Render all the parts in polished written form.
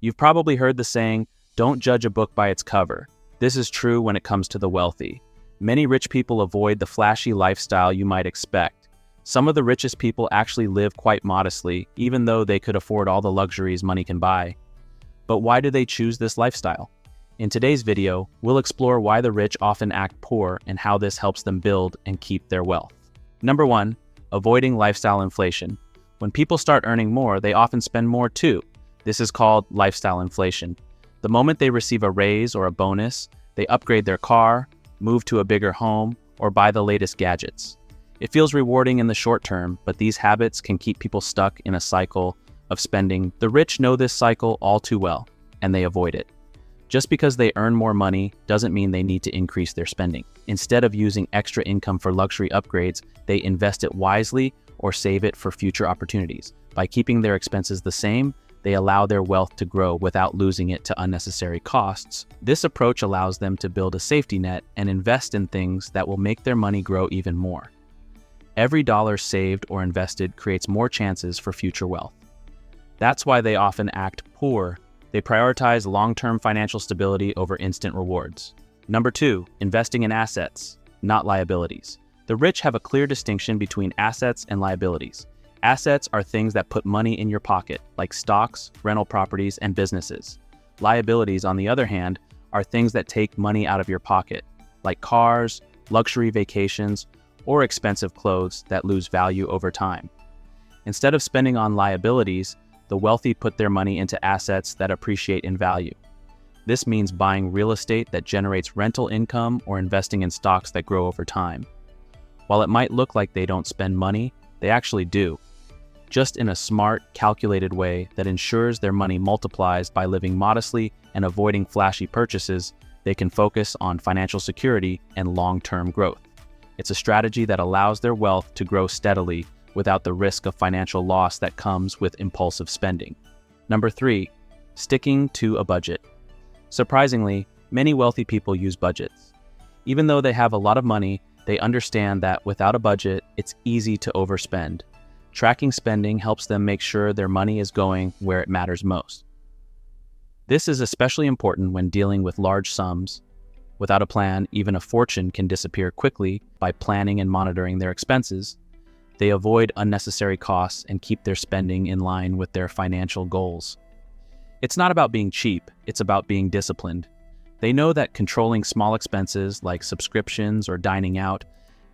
You've probably heard the saying, "Don't judge a book by its cover." This is true when it comes to the wealthy. Many rich people avoid the flashy lifestyle you might expect. Some of the richest people actually live quite modestly, even though they could afford all the luxuries money can buy. But why do they choose this lifestyle? In today's video, we'll explore why the rich often act poor and how this helps them build and keep their wealth. Number 1, avoiding lifestyle inflation. When people start earning more, they often spend more too. This is called lifestyle inflation. The moment they receive a raise or a bonus, they upgrade their car, move to a bigger home, or buy the latest gadgets. It feels rewarding in the short term, but these habits can keep people stuck in a cycle of spending. The rich know this cycle all too well, and they avoid it. Just because they earn more money doesn't mean they need to increase their spending. Instead of using extra income for luxury upgrades, they invest it wisely or save it for future opportunities. By keeping their expenses the same, they allow their wealth to grow without losing it to unnecessary costs. This approach allows them to build a safety net and invest in things that will make their money grow even more. Every dollar saved or invested creates more chances for future wealth. That's why they often act poor. They prioritize long-term financial stability over instant rewards. Number 2, investing in assets, not liabilities. The rich have a clear distinction between assets and liabilities. Assets are things that put money in your pocket, like stocks, rental properties, and businesses. Liabilities, on the other hand, are things that take money out of your pocket, like cars, luxury vacations, or expensive clothes that lose value over time. Instead of spending on liabilities, the wealthy put their money into assets that appreciate in value. This means buying real estate that generates rental income or investing in stocks that grow over time. While it might look like they don't spend money, they actually do, just in a smart, calculated way that ensures their money multiplies. By living modestly and avoiding flashy purchases, they can focus on financial security and long-term growth. It's a strategy that allows their wealth to grow steadily without the risk of financial loss that comes with impulsive spending. Number 3, sticking to a budget. Surprisingly, many wealthy people use budgets. Even though they have a lot of money, they understand that without a budget, it's easy to overspend. Tracking spending helps them make sure their money is going where it matters most. This is especially important when dealing with large sums. Without a plan, even a fortune can disappear quickly. By planning and monitoring their expenses, they avoid unnecessary costs and keep their spending in line with their financial goals. It's not about being cheap, it's about being disciplined. They know that controlling small expenses like subscriptions or dining out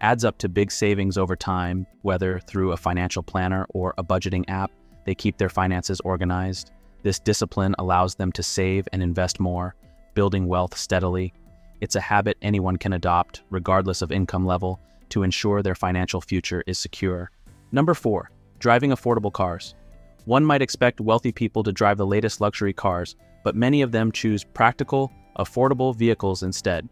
adds up to big savings over time. Whether through a financial planner or a budgeting app, they keep their finances organized. This discipline allows them to save and invest more, building wealth steadily. It's a habit anyone can adopt, regardless of income level, to ensure their financial future is secure. Number 4, driving affordable cars. One might expect wealthy people to drive the latest luxury cars, but many of them choose practical, affordable vehicles instead.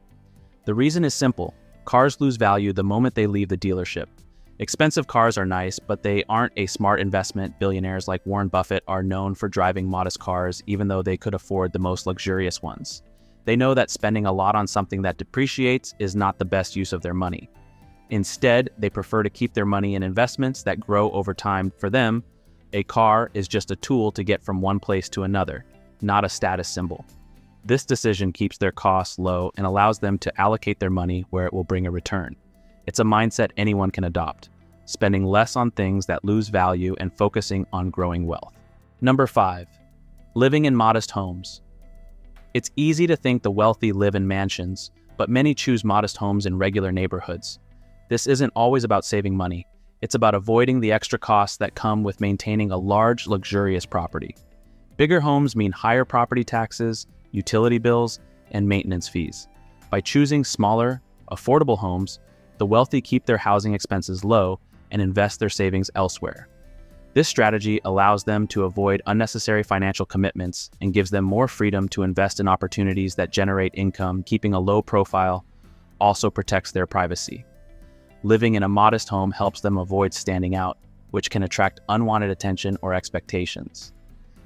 The reason is simple. Cars lose value the moment they leave the dealership. Expensive cars are nice, but they aren't a smart investment. Billionaires like Warren Buffett are known for driving modest cars, even though they could afford the most luxurious ones. They know that spending a lot on something that depreciates is not the best use of their money. Instead, they prefer to keep their money in investments that grow over time. For them, a car is just a tool to get from one place to another, not a status symbol. This decision keeps their costs low and allows them to allocate their money where it will bring a return. It's a mindset anyone can adopt, spending less on things that lose value and focusing on growing wealth. Number 5, living in modest homes. It's easy to think the wealthy live in mansions, but many choose modest homes in regular neighborhoods. This isn't always about saving money. It's about avoiding the extra costs that come with maintaining a large, luxurious property. Bigger homes mean higher property taxes, utility bills, and maintenance fees. By choosing smaller, affordable homes, the wealthy keep their housing expenses low and invest their savings elsewhere. This strategy allows them to avoid unnecessary financial commitments and gives them more freedom to invest in opportunities that generate income. Keeping a low profile also protects their privacy. Living in a modest home helps them avoid standing out, which can attract unwanted attention or expectations.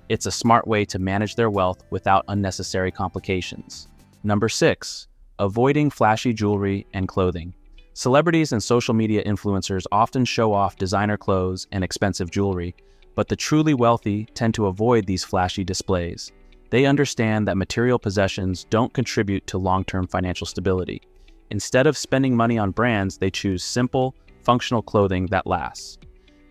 It's a smart way to manage their wealth without unnecessary complications. Number 6, avoiding flashy jewelry and clothing. Celebrities and social media influencers often show off designer clothes and expensive jewelry, but the truly wealthy tend to avoid these flashy displays. They understand that material possessions don't contribute to long-term financial stability. Instead of spending money on brands, they choose simple, functional clothing that lasts.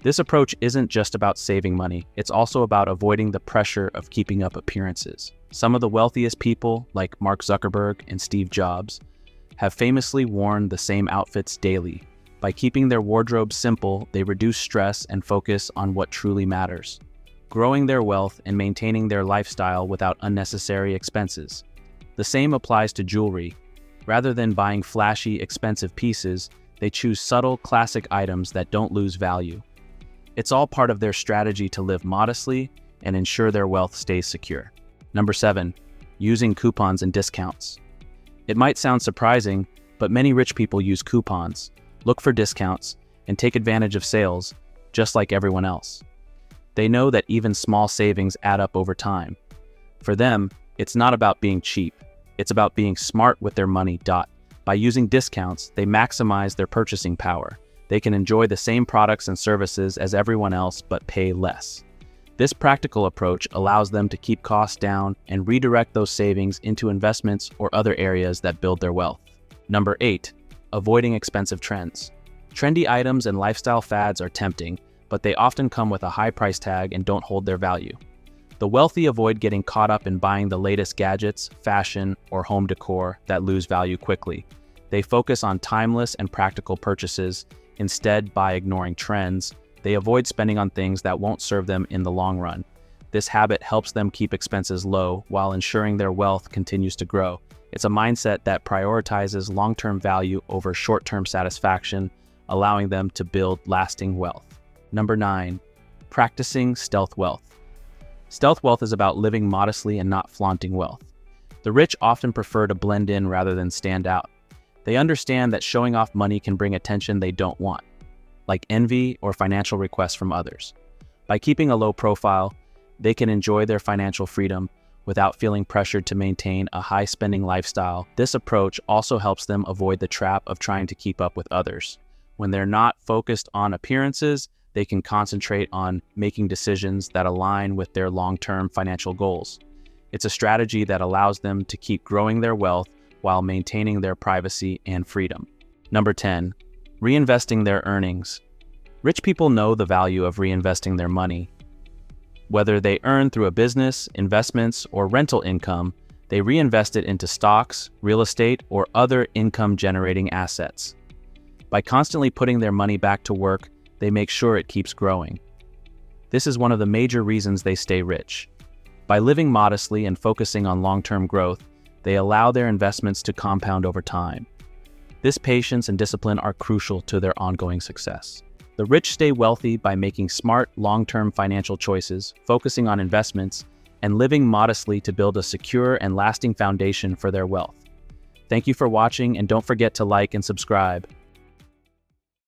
This approach isn't just about saving money, it's also about avoiding the pressure of keeping up appearances. Some of the wealthiest people, like Mark Zuckerberg and Steve Jobs, have famously worn the same outfits daily. By keeping their wardrobe simple, they reduce stress and focus on what truly matters, growing their wealth and maintaining their lifestyle without unnecessary expenses. The same applies to jewelry. Rather than buying flashy, expensive pieces, they choose subtle, classic items that don't lose value. It's all part of their strategy to live modestly and ensure their wealth stays secure. Number 7, using coupons and discounts. It might sound surprising, but many rich people use coupons, look for discounts, and take advantage of sales, just like everyone else. They know that even small savings add up over time. For them, it's not about being cheap, it's about being smart with their money. By using discounts, they maximize their purchasing power. They can enjoy the same products and services as everyone else but pay less. This practical approach allows them to keep costs down and redirect those savings into investments or other areas that build their wealth. Number 8, avoiding expensive trends. Trendy items and lifestyle fads are tempting, but they often come with a high price tag and don't hold their value. The wealthy avoid getting caught up in buying the latest gadgets, fashion, or home decor that lose value quickly. They focus on timeless and practical purchases. Instead, by ignoring trends, they avoid spending on things that won't serve them in the long run. This habit helps them keep expenses low while ensuring their wealth continues to grow. It's a mindset that prioritizes long-term value over short-term satisfaction, allowing them to build lasting wealth. Number 9, practicing stealth wealth. Stealth wealth is about living modestly and not flaunting wealth. The rich often prefer to blend in rather than stand out. They understand that showing off money can bring attention they don't want, like envy or financial requests from others. By keeping a low profile, they can enjoy their financial freedom without feeling pressured to maintain a high-spending lifestyle. This approach also helps them avoid the trap of trying to keep up with others. When they're not focused on appearances, they can concentrate on making decisions that align with their long-term financial goals. It's a strategy that allows them to keep growing their wealth while maintaining their privacy and freedom. Number 10, reinvesting their earnings. Rich people know the value of reinvesting their money. Whether they earn through a business, investments, or rental income, they reinvest it into stocks, real estate, or other income-generating assets. By constantly putting their money back to work, they make sure it keeps growing. This is one of the major reasons they stay rich. By living modestly and focusing on long-term growth, they allow their investments to compound over time. This patience and discipline are crucial to their ongoing success. The rich stay wealthy by making smart, long-term financial choices, focusing on investments, and living modestly to build a secure and lasting foundation for their wealth. Thank you for watching, and don't forget to like and subscribe.